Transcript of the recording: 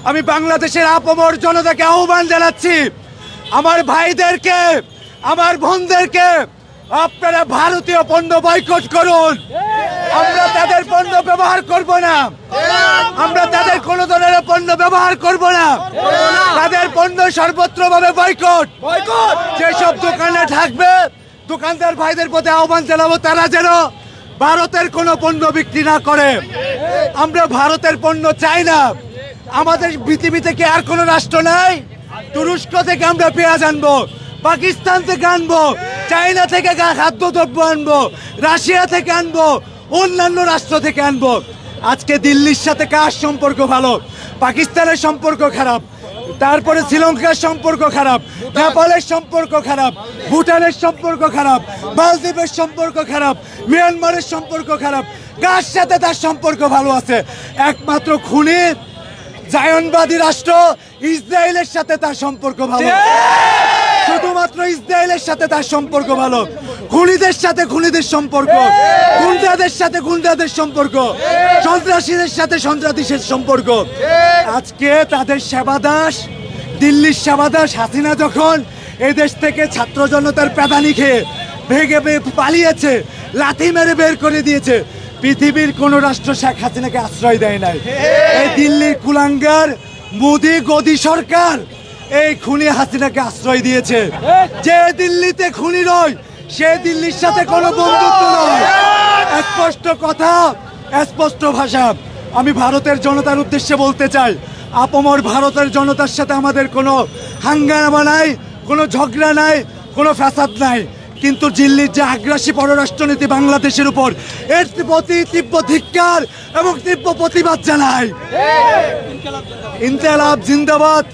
আমি বাংলাদেশের আপামর জনতাকে আহ্বান জানাচ্ছি, আমার ভাইদেরকে, আমার বোনদেরকে, আপনারা ভারতীয় পণ্য বয়কট করুন। আমরা তাদের পণ্য ব্যবহার করব না, আমরা তাদের কোন ধরনের পণ্য ব্যবহার করব না। তাদের পণ্য সর্বত্রভাবে বয়কট। যেসব দোকানে থাকবে দোকানদার ভাইদের প্রতি আহ্বান জানাবো তারা যেন ভারতের কোনো পণ্য বিক্রি না করে। আমরা ভারতের পণ্য চাই না। আমাদের পৃথিবীতে কি আর কোনো রাষ্ট্র নাই? তুরস্ক থেকে আমরা পেঁয়াজ আনবো, পাকিস্তান থেকে আনবো, চায়না থেকে খাদ্যদ্রব্য আনবো, রাশিয়া থেকে আনবো, অন্যান্য রাষ্ট্র থেকে আনবো। আজকে দিল্লির সাথে কার সম্পর্ক ভালো? পাকিস্তানের সম্পর্ক খারাপ, তারপরে শ্রীলঙ্কার সম্পর্ক খারাপ, নেপালের সম্পর্ক খারাপ, ভুটানের সম্পর্ক খারাপ, মালদ্বীপের সম্পর্ক খারাপ, মিয়ানমারের সম্পর্ক খারাপ। কার সাথে তার সম্পর্ক ভালো আছে? একমাত্র খুনি জায়নবাদী রাষ্ট্র ইসরায়েলের সাথে তার সম্পর্ক ভালো। শুধুমাত্র ইসরায়েলের সাথে তার সম্পর্ক ভালো। খুনিদের সাথে খুনিদের সম্পর্ক, গুন্ডাদের সাথে গুন্ডাদের সম্পর্ক, সন্ত্রাসীদের সাথে সন্ত্রাসীদের সম্পর্ক। আজকে তাদের সেবাদাস, দিল্লির সেবাদাস হাসিনা যখন এই দেশ থেকে ছাত্র জনতার প্যাদানি খেয়ে ভেগে পালিয়েছে, লাথি মেরে বের করে দিয়েছে, পৃথিবীর কোন রাষ্ট্র শেখ হাসিনাকে আশ্রয় দেয় নাই। এই দিল্লির কুলাঙ্গার মোদি গদি সরকার এই খুনি হাসিনাকে আশ্রয় দিয়েছে। যে দিল্লিতে খুনি নয় সে দিল্লির সাথে কোনো বন্ধুত্ব নয়। স্পষ্ট কথা, স্পষ্ট ভাষা। আমি ভারতের জনতার উদ্দেশ্যে বলতে চাই, আপামর ভারতের জনতার সাথে আমাদের কোনো হাঙ্গামা নাই, কোনো ঝগড়া নাই, কোনো ফ্যাসাদ নাই। কিন্তু দিল্লির যে আগ্রাসী পররাষ্ট্রনীতি বাংলাদেশের উপর, এর প্রতি তীব্র ধিক্কার এবং তীব্র প্রতিবাদ জানাই। ইনকিলাব জিন্দাবাদ। জিন্দাবাদ।